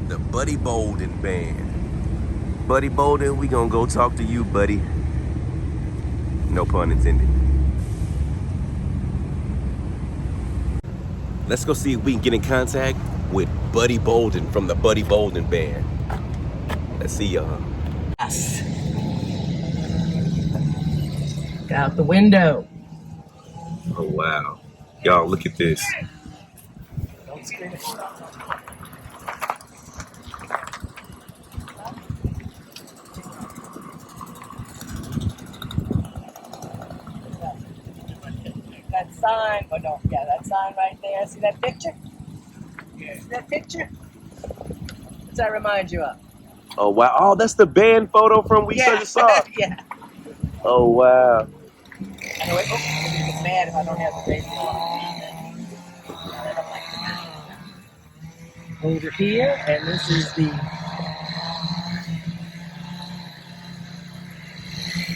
The Buddy Bolden Band. Buddy Bolden, we gonna go talk to you, buddy. No pun intended. Let's go see if we can get in contact with Buddy Bolden from the Buddy Bolden Band. Let's see y'all. Yes. Look out the window. Oh wow. Y'all look at this. Don't scream it. That sign, oh no, yeah, that sign right there. See that picture? Yeah. See that picture? What's that remind you of? Oh wow. Oh, that's the band photo from we just saw. Yeah. Oh wow. Anyway, I'm get mad if I don't have the radio on. Over here, and this is the.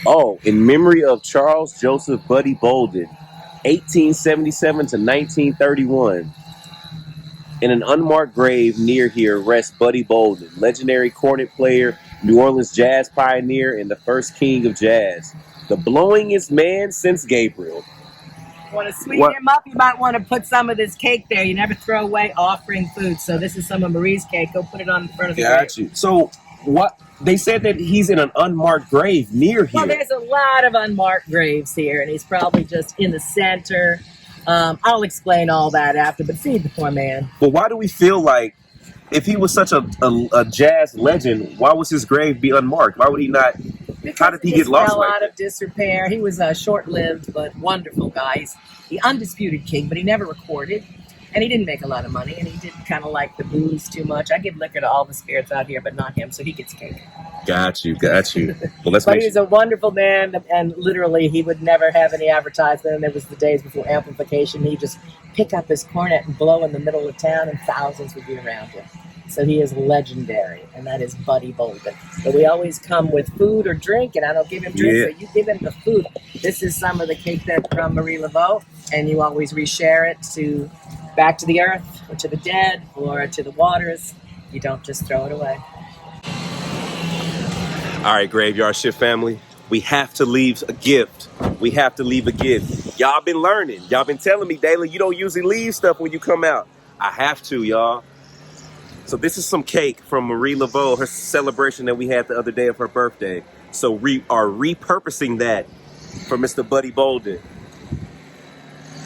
Oh, in memory of Charles Joseph Buddy Bolden, 1877 to 1931. In an unmarked grave near here rests Buddy Bolden, legendary cornet player, New Orleans jazz pioneer, and the first king of jazz. The blowingest man since Gabriel. Want to sweeten him up? You might want to put some of this cake there. You never throw away offering food. So this is some of Marie's cake. Go put it on the front of the grave. Got you. So what? They said that he's in an unmarked grave near here. Well, there's a lot of unmarked graves here, and he's probably just in the center. I'll explain all that after, but feed the poor man. But why do we feel like if he was such a jazz legend, why was his grave be unmarked? Why would he not? Because how did he get lost? Fell out of disrepair. He was a short-lived but wonderful guy. He's the undisputed king, but he never recorded, and he didn't make a lot of money, and he did kind of like the booze too much. I give liquor to all the spirits out here, but not him, so he gets cake. Got you. Well, let's but he was a wonderful man, and literally he would never have any advertisement. And there was the days before amplification. He'd just pick up his cornet and blow in the middle of town, and thousands would be around him. So he is legendary, and that is Buddy Bolden. But we always come with food or drink, and I don't give him drink, so you give him the food. This is some of the cake that from Marie Laveau, and you always reshare it to back to the earth, or to the dead, or to the waters. You don't just throw it away. All right, Graveyard Shift family, we have to leave a gift. We have to leave a gift. Y'all been learning. Y'all been telling me, Dalen, you don't usually leave stuff when you come out. I have to, y'all. So this is some cake from Marie Laveau, her celebration that we had the other day of her birthday. So we are repurposing that for Mr. Buddy Bolden.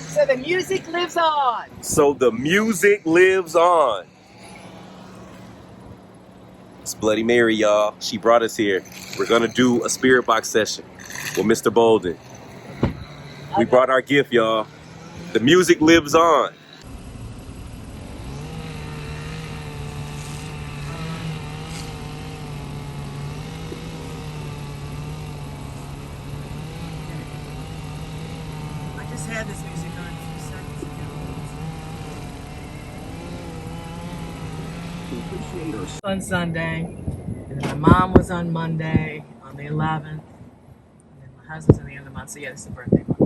So the music lives on. So the music lives on. It's Bloody Mary, y'all. She brought us here. We're gonna do a spirit box session with Mr. Bolden. We brought our gift, y'all. The music lives on. I just had this music on a few seconds ago. On Sunday, and then my mom was on Monday, on the 11th, and then my husband's at the end of the month. So yeah, this is a birthday month.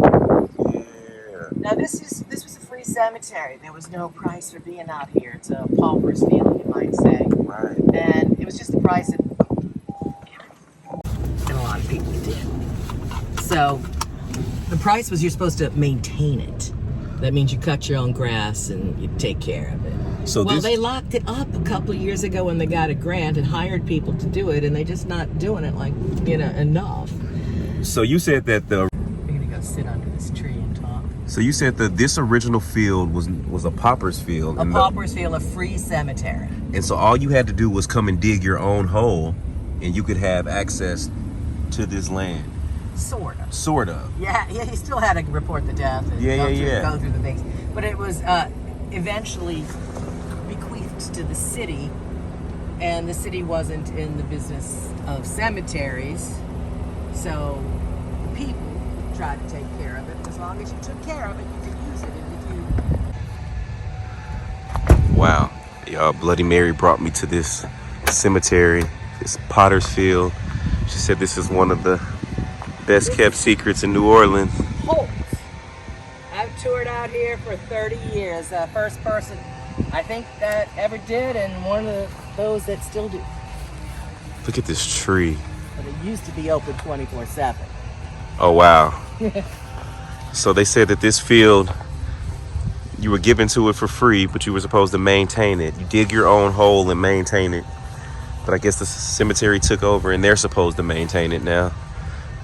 Yeah. Now this was a free cemetery. There was no price for being out here. It's a pauper's feeling, you might say. Right. And it was just the price that and a lot of people did. So the price was you're supposed to maintain it. That means you cut your own grass and you take care of it. So well, they locked it up a couple of years ago when they got a grant and hired people to do it, and they're just not doing it enough. So you said that We're gonna go sit under this tree and talk. So you said that this original field was a pauper's field. A pauper's field, a free cemetery. And so all you had to do was come and dig your own hole, and you could have access to this land. Sort of. Yeah, he still had to report the death and go through the things. But it was eventually bequeathed to the city, and the city wasn't in the business of cemeteries, so people tried to take care of it. And as long as you took care of it, you could use it. And if you... Wow. Y'all, Bloody Mary brought me to this cemetery, this Potter's Field. She said this is one of the best kept secrets in New Orleans. Holes. I've toured out here for 30 years. First person I think that ever did, and one of those that still do. Look at this tree. But it used to be open 24/7. Oh, wow. So they said that this field, you were given to it for free, but you were supposed to maintain it. You dig your own hole and maintain it. But I guess the cemetery took over and they're supposed to maintain it now.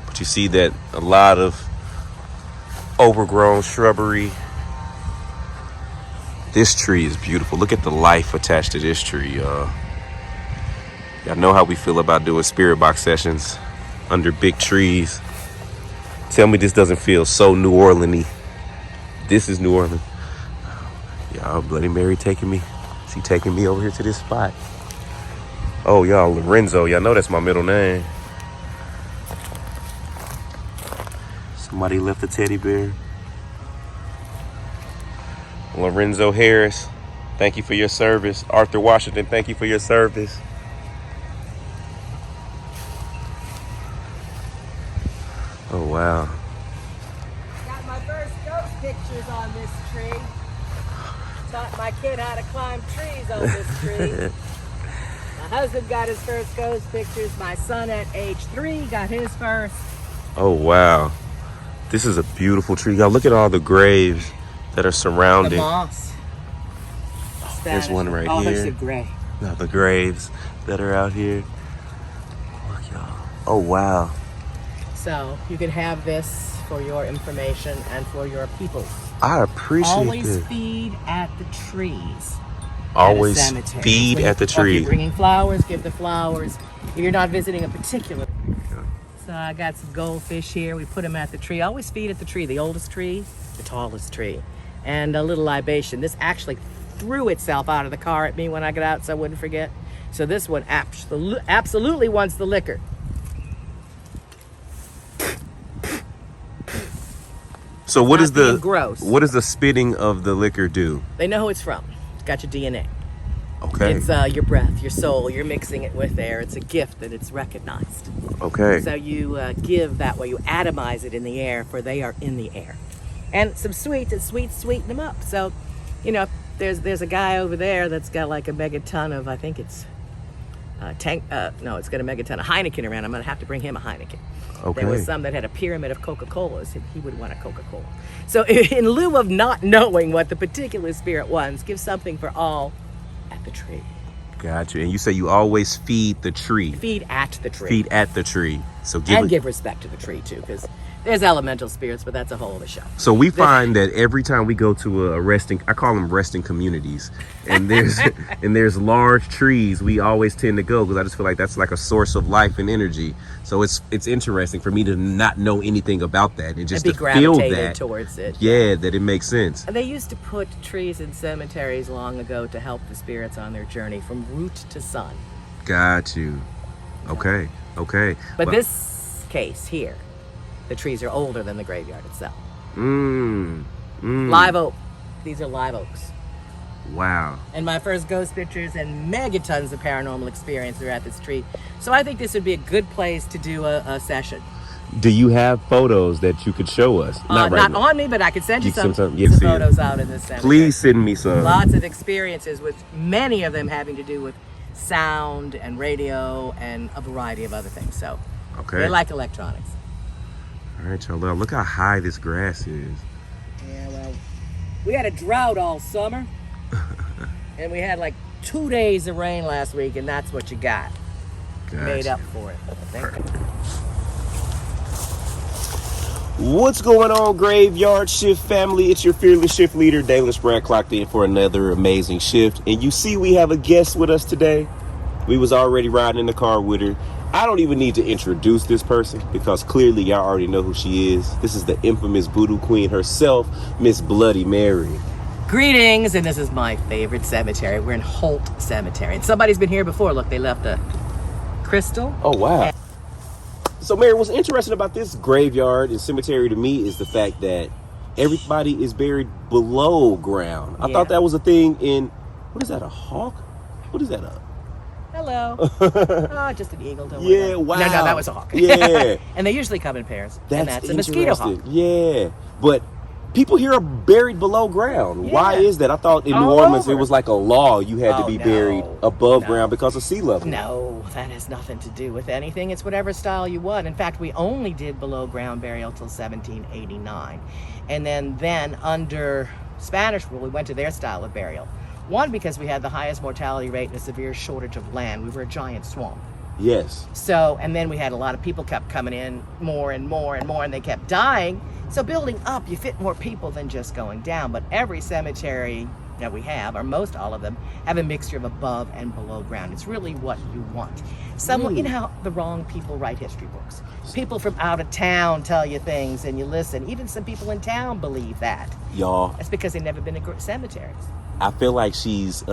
But you see that a lot of overgrown shrubbery. This tree is beautiful. Look at the life attached to this tree, y'all. Y'all know how we feel about doing spirit box sessions under big trees. Tell me this doesn't feel so New Orleans-y. This is New Orleans. Y'all, Bloody Mary taking me. She taking me over here to this spot. Oh, y'all, Lorenzo. Y'all know that's my middle name. Somebody left a teddy bear. Lorenzo Harris, thank you for your service. Arthur Washington, thank you for your service. Oh, wow. Got my first ghost pictures on this tree. Taught my kid how to climb trees on this tree. My husband got his first ghost pictures. My son at age 3 got his first. Oh, wow. This is a beautiful tree. Y'all, look at all the graves that are surrounding. The moss. Oh, there's one right here. here. Oh, there's a grave. Now the graves that are out here. Look, y'all. Oh, wow. So you can have this for your information and for your people. I appreciate Always this. feed at the trees. Always at a cemetery. feed at the If tree. you're bringing flowers, give the flowers. If you're not visiting a particular. So I got some goldfish here. We put them at the tree. Always feed at the tree. The oldest tree, the tallest tree. And a little libation. This actually threw itself out of the car at me when I got out so I wouldn't forget. So this one absolutely wants the liquor. So what Not being gross. what does the spitting of the liquor do? They know who it's from. It's got your DNA. Okay. It's your breath, your soul. You're mixing it with air. It's a gift that it's recognized. Okay. So you give that way. You atomize it in the air, for they are in the air. And some sweets, and sweets sweeten them up. So, you know, there's a guy over there that's got like a megaton of, I think it's it's got a megaton of Heineken around. I'm gonna have to bring him a Heineken. Okay. There was some that had a pyramid of Coca-Colas. He would want a Coca-Cola. So in lieu of not knowing what the particular spirit wants, give something for all at the tree. Gotcha. And you say you always feed the tree. Feed at the tree. Feed at the tree. So give respect to the tree too, because there's elemental spirits, but that's a whole other show. So we find that every time we go to a resting, I call them resting communities, and there's large trees, we always tend to go because I just feel like that's like a source of life and energy. So it's interesting for me to not know anything about that and just be to feel gravitated that towards it. Yeah, that it makes sense. And they used to put trees in cemeteries long ago to help the spirits on their journey from root to sun. Got you. Okay. But this case here, the trees are older than the graveyard itself. Live oak. These are live oaks. Wow. And my first ghost pictures and megatons of paranormal experience are at this tree. So I think this would be a good place to do a session. Do you have photos that you could show us? Not now. on me, but I could send you some Yes, photos out in this cemetery. Please send me some. Lots of experiences, with many of them having to do with sound and radio and a variety of other things. So they like electronics. All right, y'all. Look how high this grass is. Yeah, well, we had a drought all summer. And we had like 2 days of rain last week, and that's what you got. Gotcha. Made up for it. Thank you. What's going on, Graveyard Shift family? It's your fearless shift leader, Dalen Spratt, clocked in for another amazing shift. And you see we have a guest with us today. We was already riding in the car with her. I don't even need to introduce this person because clearly y'all already know who she is. This is the infamous Voodoo Queen herself, Miss Bloody Mary. Greetings, and this is my favorite cemetery. We're in Holt Cemetery. And somebody's been here before. Look, they left a crystal. Oh, wow. So, Mary, what's interesting about this graveyard and cemetery to me is the fact that everybody is buried below ground. I thought that was a thing in, what is that, a hawk? What is that, Hello. Oh, just an eagle. Don't worry. Wow. No, that was a hawk. Yeah. And they usually come in pairs. That's a mosquito hawk. Yeah. But People here are buried below ground. Yeah. Why is that? I thought in New All Orleans over. it was like a law you had to be buried above No. ground because of sea level. No, that has nothing to do with anything. It's whatever style you want. In fact, we only did below ground burial till 1789. And then under Spanish rule, we went to their style of burial. One, because we had the highest mortality rate and a severe shortage of land. We were a giant swamp. Yes. So, and then we had a lot of people kept coming in more and more and more, and they kept dying. So building up, you fit more people than just going down. But every cemetery that we have, or most all of them, have a mixture of above and below ground. It's really what you want. Someone, you know how the wrong people write history books. People from out of town tell you things and you listen. Even some people in town believe that. Y'all. That's because they've never been to cemeteries. I feel like she's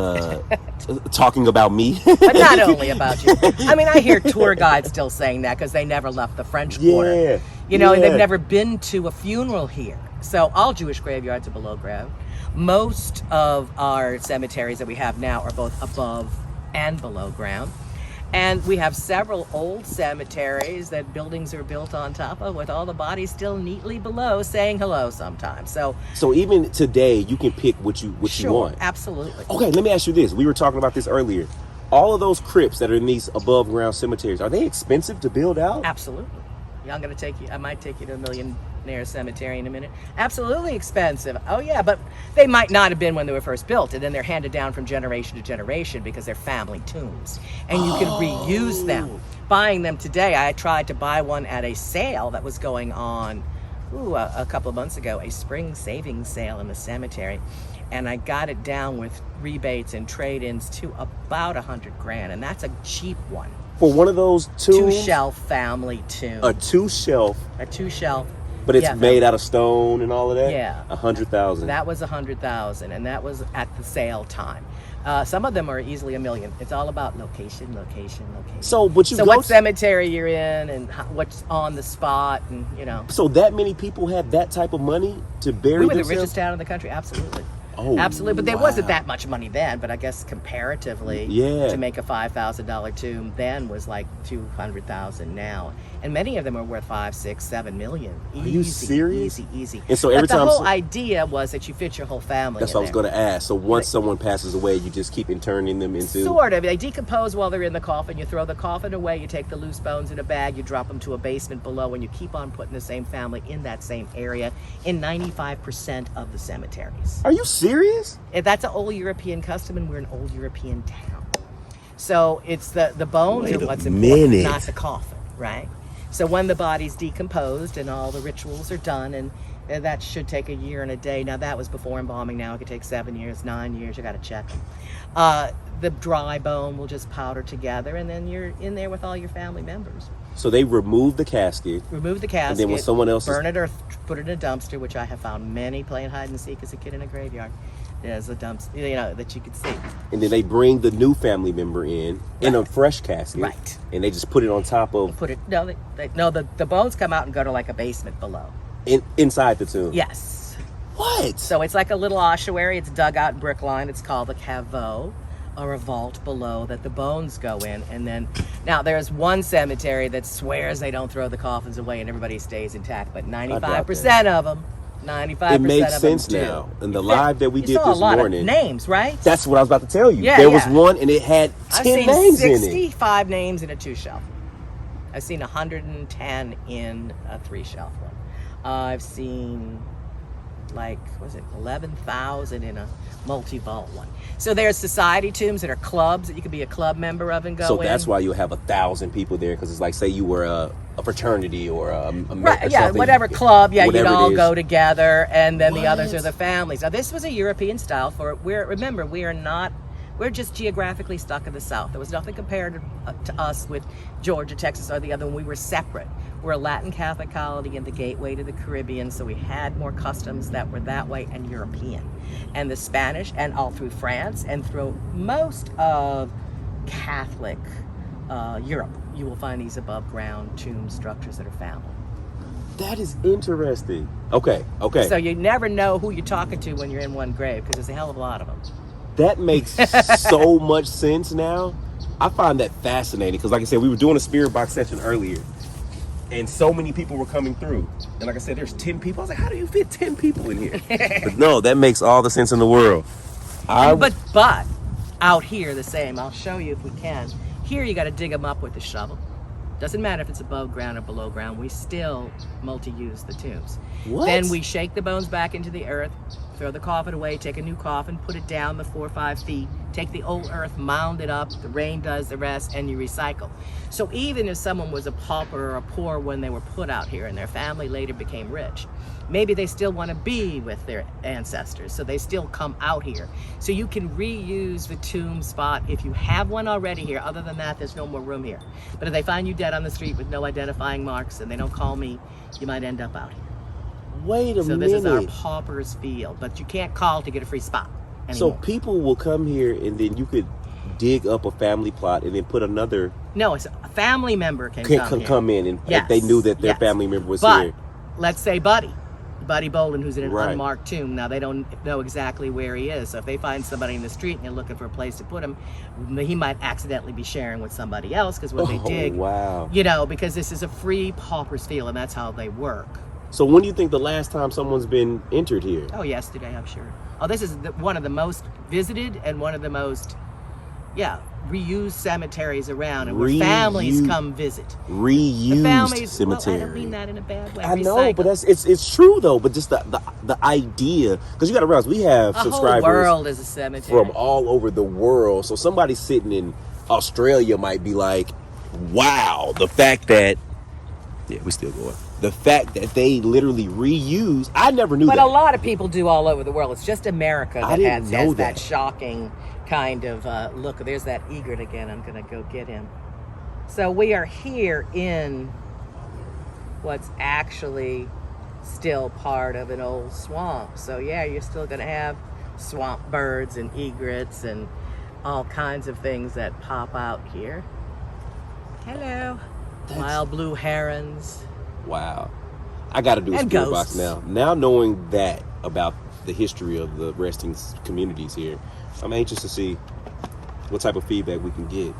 talking about me. But not only about you. I mean, I hear tour guides still saying that because they never left the French Quarter. Yeah. You know, yeah. they've never been to a funeral here. So all Jewish graveyards are below ground. Most of our cemeteries that we have now are both above and below ground. And we have several old cemeteries that buildings are built on top of with all the bodies still neatly below saying hello sometimes. So even today, you can pick what you want. Absolutely. Okay, let me ask you this. We were talking about this earlier. All of those crypts that are in these above ground cemeteries, are they expensive to build out? Absolutely. I'm going to take you, I might take you to a Millionaire Cemetery in a minute. Absolutely expensive. Oh yeah, but they might not have been when they were first built, and then they're handed down from generation to generation because they're family tombs. And you can reuse them. Buying them today, I tried to buy one at a sale that was going on a couple of months ago, a spring savings sale in the cemetery. And I got it down with rebates and trade-ins to about $100,000, and that's a cheap one. For one of those tombs? 2-shelf family tomb. A 2-shelf? A 2-shelf. But it's made out of stone and all of that? Yeah. 100,000. That was 100,000, and that was at the sale time. Some of them are easily $1 million. It's all about location. So what cemetery you're in and what's on the spot, and you know. So that many people had that type of money to bury themselves? We were the richest town in the country, absolutely. Oh, absolutely. But there wow. wasn't that much money then, but I guess comparatively, to make a $5,000 tomb then was like $200,000 now. And many of them are worth 5, 6, 7 million. Are you serious? Easy. And so every but the time whole idea was that you fit your whole family. That's what I was going to ask. So once someone passes away, you just keep turning them into... Sort of. They decompose while they're in the coffin. You throw the coffin away, you take the loose bones in a bag, you drop them to a basement below, and you keep on putting the same family in that same area in 95% of the cemeteries. Are you serious? That's an old European custom, and we're an old European town. So it's the bones are what's important, not the coffin, right? So when the body's decomposed and all the rituals are done, and that should take a year and a day. Now that was before embalming. Now it could take 7 years, 9 years. You got to check. The dry bone will just powder together, and then you're in there with all your family members. So they remove the casket. And then when someone else burn it or put it in a dumpster, which I have found many playing hide and seek as a kid in a graveyard. There's a dumpster, that you could see. And then they bring the new family member in a fresh casket. Right. And they just put it on top of... The bones come out and go to like a basement below. Inside the tomb? Yes. What? So it's like a little ossuary. It's dug out in brick line. It's called a caveau, or a vault below that the bones go in. And then, now there's one cemetery that swears they don't throw the coffins away and everybody stays intact, but 95% of them, 95% it makes of them sense do. now. And the live that we did this morning. You saw a lot of names, right? That's what I was about to tell you. There was one and it had 10 names in it. I've seen 65 names in a 2-shelf. I've seen 110 in a 3-shelf one. I've seen 11,000 in a multi-vault one. So there's society tombs that are clubs that you could be a club member of and go in. So that's why you'll have 1,000 people there, because it's like, say you were a fraternity or a right, yeah, whatever club, you'd all go together, and then the others are the families. Now this was a European style we're just geographically stuck in the South. There was nothing compared to us with Georgia, Texas, or the other one. We were separate. We're a Latin Catholic colony and the gateway to the Caribbean, so we had more customs that were that way and European. And the Spanish, and all through France, and through most of Catholic Europe, you will find these above ground tomb structures that are found. That is interesting. Okay. So you never know who you're talking to when you're in one grave, because there's a hell of a lot of them. That makes so much sense now. I find that fascinating because, like I said, we were doing a spirit box session earlier, And so many people were coming through. And like I said, there's 10 people. I was like, how do you fit 10 people in here? But no, that makes all the sense in the world. But out here the same. I'll show you if we can. Here you got to dig them up with the shovel. Doesn't matter if it's above ground or below ground. We still multi-use the tombs. What? Then we shake the bones back into the earth, throw the coffin away, take a new coffin, put it down the 4 or 5 feet, take the old earth, mound it up, the rain does the rest, and you recycle. So even if someone was a pauper or a poor when they were put out here and their family later became rich, maybe they still want to be with their ancestors, so they still come out here. So you can reuse the tomb spot if you have one already here. Other than that, there's no more room here. But if they find you dead on the street with no identifying marks and they don't call me, you might end up out here. Wait a minute. So this is our pauper's field, but you can't call to get a free spot anymore. So people will come here and then you could dig up a family plot and then put another... No, it's a family member can come in and yes. they knew that their family member was but here. Let's say Buddy Bolden, who's in an Right. unmarked tomb. Now they don't know exactly where he is. So if they find somebody in the street and they're looking for a place to put him, he might accidentally be sharing with somebody else because when they dig, wow. you know, because this is a free pauper's field and that's how they work. So when do you think the last time someone's been entered here? Oh, yesterday, I'm sure. Oh, this is one of the most visited and one of the most, reused cemeteries around, and where families come visit. Reused families, cemetery. Well, I don't mean that in a bad way. I know, but it's true though. But just the idea, because you got to realize we have subscribers. The whole world is a cemetery from all over the world. So somebody sitting in Australia might be like, "Wow, the fact that we still going." The fact that they literally reuse, I never knew that. But a lot of people do all over the world. It's just America that has know that shocking kind of look. There's that egret again. I'm going to go get him. So we are here in what's actually still part of an old swamp. So yeah, you're still going to have swamp birds and egrets and all kinds of things that pop out here. Hello. Wild blue herons. Wow. I got to do a And spirit ghosts. box now. Now knowing that about the history of the resting communities here, I'm anxious to see what type of feedback we can get.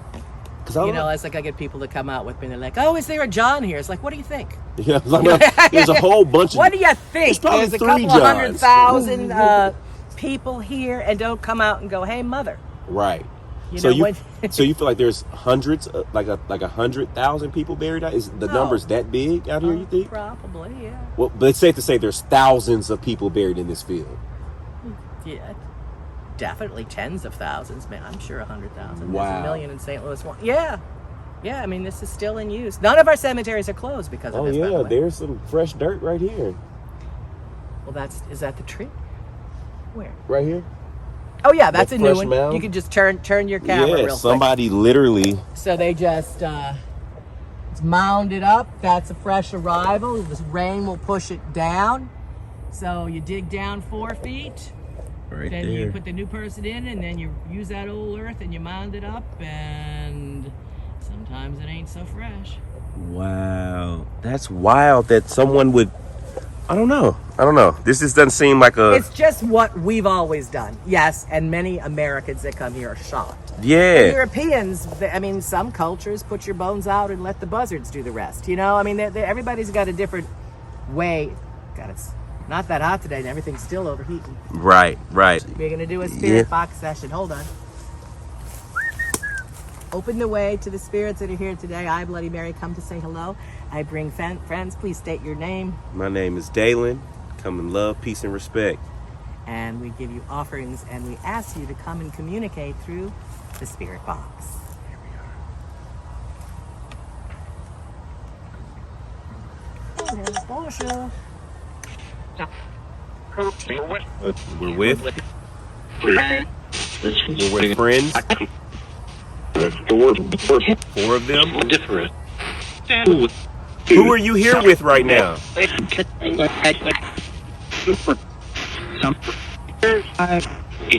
You know, it's like I get people that come out with me and they're like, "Oh, is there a John here?" It's like, what do you think? Yeah, there's a whole bunch of... What do you think? There's a 3 couple Johns. of 100,000 people here and don't come out and go, "Hey, mother." Right. You so know, so you feel like there's hundreds, like 100,000 people buried out? Is the numbers that big out here, you think? Probably, yeah. Well, but it's safe to say there's thousands of people buried in this field. Yeah. Definitely tens of thousands, man. I'm sure 100,000. Wow. There's a million in St. Louis. Yeah. Yeah, I mean, this is still in use. None of our cemeteries are closed because of this, by the way. There's some fresh dirt right here. Well, is that the tree? Where? Right here? Oh, yeah, that's a new one. Mound? You can just turn your camera real quick. Somebody literally... So they just it's mounded up. That's a fresh arrival. The rain will push it down. So you dig down 4 feet. Right then there. you put the new person in, and then you use that old earth and you mound it up, and sometimes it ain't so fresh. Wow. That's wild that someone would... I don't know. This just doesn't seem like a... It's just what we've always done. Yes, and many Americans that come here are shocked. Yeah. And Europeans, I mean, some cultures put your bones out and let the buzzards do the rest. You know, I mean, everybody's got a different way. God, it's not that hot today, and everything's still overheating. Right. We're going to do a spirit box session. Hold on. Open the way to the spirits that are here today. I, Bloody Mary, come to say hello. I bring friends. Please state your name. My name is Dalen. Come in love, peace, and respect. And we give you offerings, and we ask you to come and communicate through the spirit box. There's Portia. We're with friends. 4 of them. Different. Who are you here with right now? He's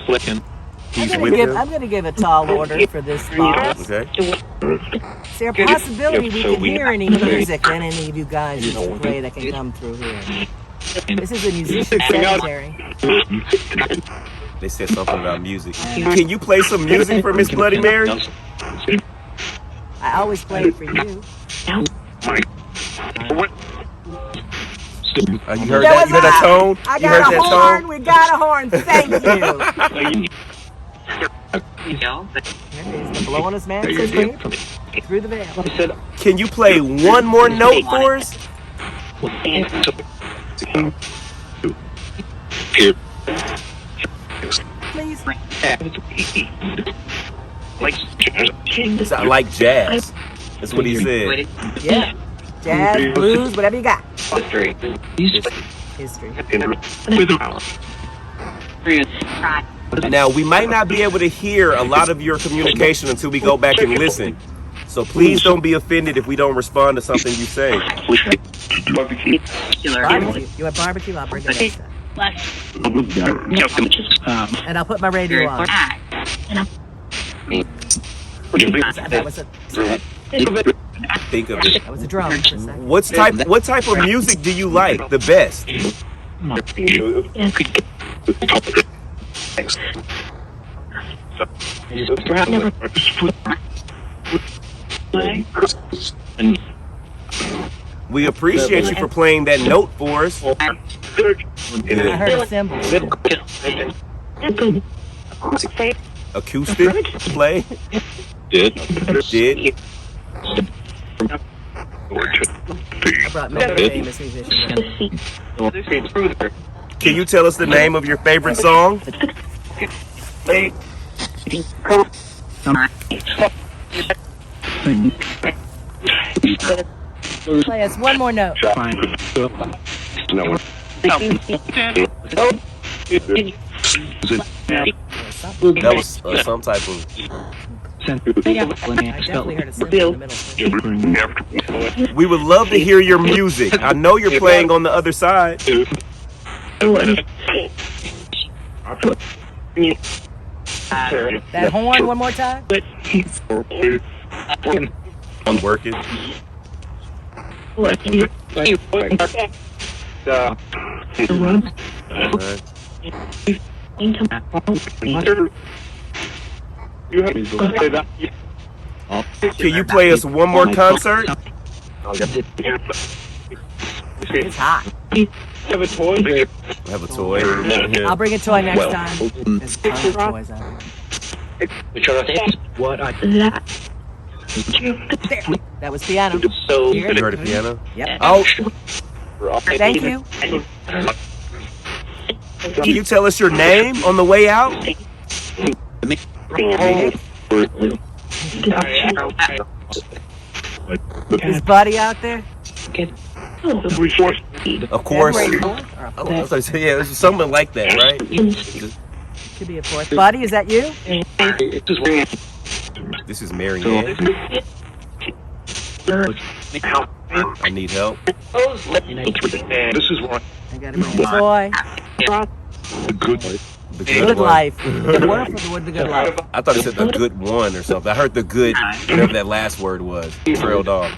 with them. I'm going to give a tall order for this box. Okay. Is there a possibility we can hear any music and any of you guys that play that can come through here? This is a musician cemetery. They said something about music. Can you play some music for Miss Bloody Mary? I always play it for you. You heard that? You heard that tone? I You heard got a that horn. tone? We got a horn. Thank you. He's the blowing man through the veil. Can you play one more note for us? Please. Sound like jazz. That's what he said. Yeah. Jazz, blues, whatever you got. History. Now, we might not be able to hear a lot of your communication until we go back and listen. So please don't be offended if we don't respond to something you say. Barbecue. You want barbecue? I'll bring it next time. And I'll put my radio on. That was a Think of it. That was a drum. For a second. What type of music do you like the best? We appreciate you for playing that note for us. I heard a cymbal. Acoustic play. Did. I brought many famous musicians. Can you tell us the name of your favorite song? Play us one more note. That was some type of. I definitely heard a cymbal in the middle. We would love to hear your music. I know you're playing on the other side. That horn one more time. I'm working. Can you play us one more concert? It's hot. Have a toy. I'll bring a toy next time. There's tons of toys out here. That was piano. You heard a piano? Yep. Oh, Thank you. can you tell us your name on the way out? Is Buddy out there? Of course. Yeah, it's something like that, right? Could be a fourth. Buddy, is that you? This is Marianne. I need help. This is one. I gotta bring a toy. The good The Good one. life. The wonderful wood, the good life. I thought it said the good one or something. I heard the good, whatever that last word was. Trailed off.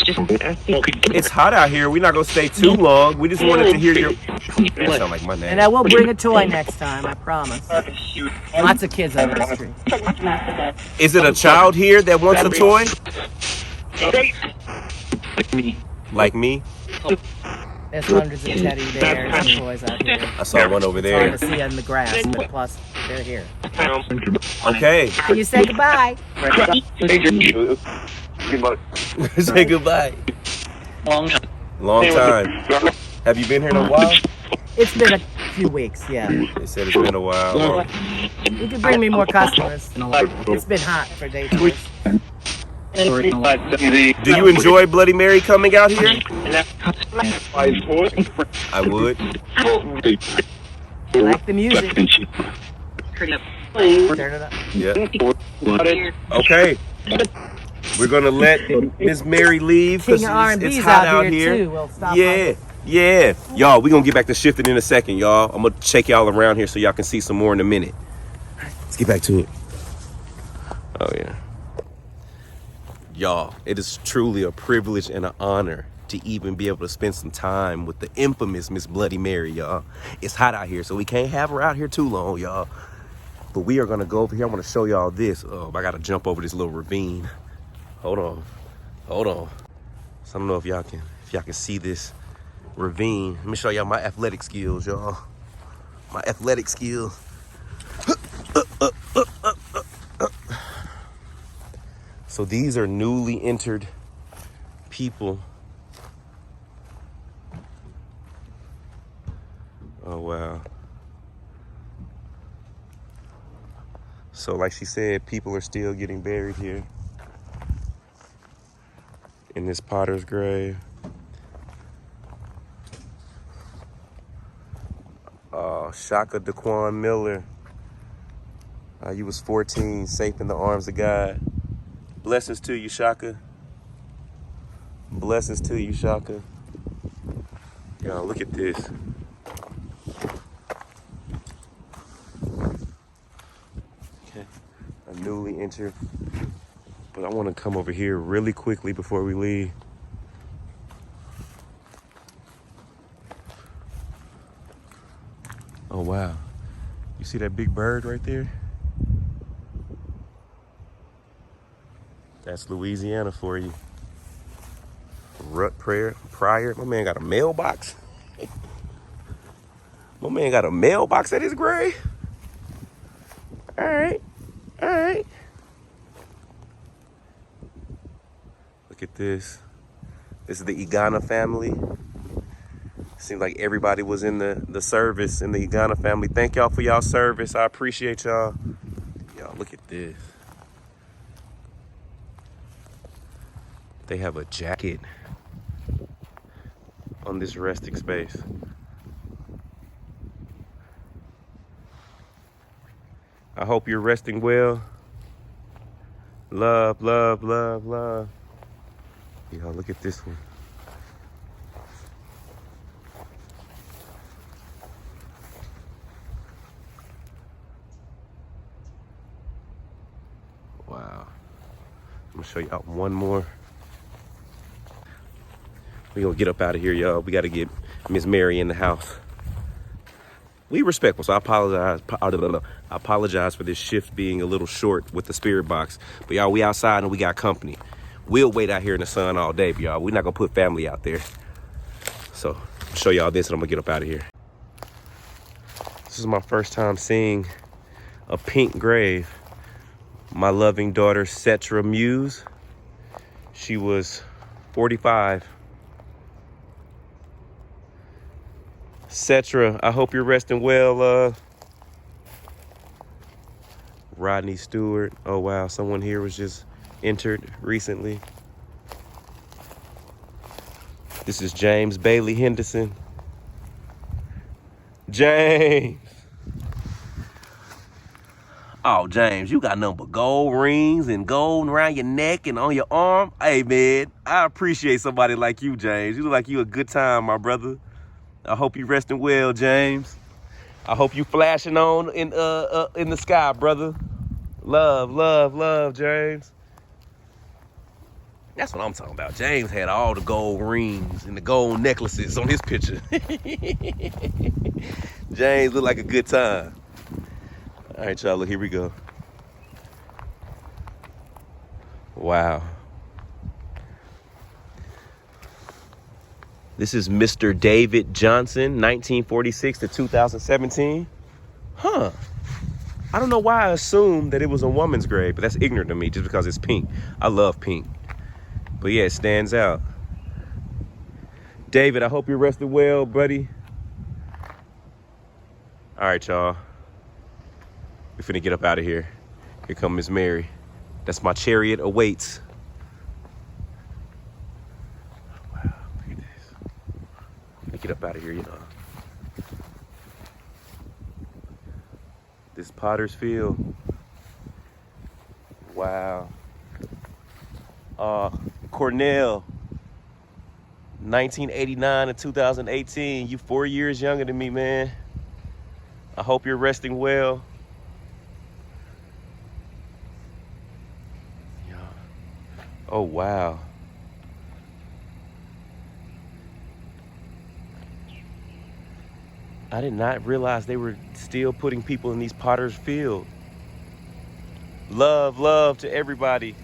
It's hot out here. We're not going to stay too long. We just wanted to hear your... That sound like my name. And I will bring a toy next time, I promise. Lots of kids on the street. Is it a child here that wants a toy? Like me? There's hundreds of teddy bears and toys out here. I saw one over It's hard there. to see on the grass, but plus, they're here. Okay. Can you say goodbye? Say goodbye. Long time. Have you been here in a while? It's been a few weeks, yeah. They said it's been a while. You can bring me more customers. It's been hot for day tours. Do you enjoy Bloody Mary coming out here? I would. I like the music. Turn it up. Yeah. Okay. We're gonna let Miss Mary leave King because of R&B's it's hot out out here, here. too. We'll stop Yeah. Yeah. Y'all, we're gonna get back to shifting in a second, y'all. I'm gonna check y'all around here so y'all can see some more in a minute. Let's get back to it. Oh yeah. Y'all, it is truly a privilege and an honor to even be able to spend some time with the infamous Miss Bloody Mary, y'all. It's hot out here, so we can't have her out here too long, y'all. But we are gonna go over here. I want to show y'all this. Oh, I gotta jump over this little ravine. Hold on. So I don't know if y'all can see this ravine. Let me show y'all my athletic skills, y'all. My athletic skills. So these are newly entered people. Oh, wow. So like she said, people are still getting buried here in this potter's grave. Shaka Daquan Miller. You was 14, safe in the arms of God. Blessings to you, Shaka. Blessings to you, Shaka. Y'all, look at this. Okay, a newly entered. But I want to come over here really quickly before we leave. Oh, wow. You see that big bird right there? That's Louisiana for you. Rut Pryor. My man got a mailbox. My man got a mailbox at his grave. All right. Look at this. This is the Igana family. Seems like everybody was in the service in the Igana family. Thank y'all for y'all service. I appreciate y'all. Y'all, look at this. They have a jacket on this resting space. I hope you're resting well. Love, love, love, love. Y'all, look at this one. Wow. I'm gonna show y'all one more. We gonna get up out of here, y'all. We gotta get Miss Mary in the house. We respectful, so I apologize for this shift being a little short with the spirit box. But y'all, we outside and we got company. We'll wait out here in the sun all day, but y'all, we're not gonna put family out there. So I'll show y'all this and I'm gonna get up out of here. This is my first time seeing a pink grave. My loving daughter, Cetra Muse. She was 45. Cetra, I hope you're resting well. Rodney Stewart. Oh, wow. Someone here was just entered recently. This is James Bailey Henderson. James. Oh, James, you got nothing but gold rings and gold around your neck and on your arm. Hey, man, I appreciate somebody like you, James. You look like you a good time, my brother. I hope you resting well, James. I hope you flashing on in the sky, brother. Love, love, love, James. That's what I'm talking about. James had all the gold rings and the gold necklaces on his picture. James looked like a good time. All right, y'all, look, here we go. Wow. This is Mr. David Johnson, 1946 to 2017. Huh. I don't know why I assumed that it was a woman's grave, but that's ignorant to me just because it's pink. I love pink. But yeah, it stands out. David, I hope you're resting well, buddy. All right, y'all. We finna get up out of here. Here come Miss Mary. That's my chariot awaits. Wow, look at this. Let me get up out of here, you know. This Potter's Field. Wow. Cornell, 1989 to 2018. You 4 years younger than me, man. I hope you're resting well. Yeah. Oh, wow. I did not realize they were still putting people in these Potter's Field Love to everybody.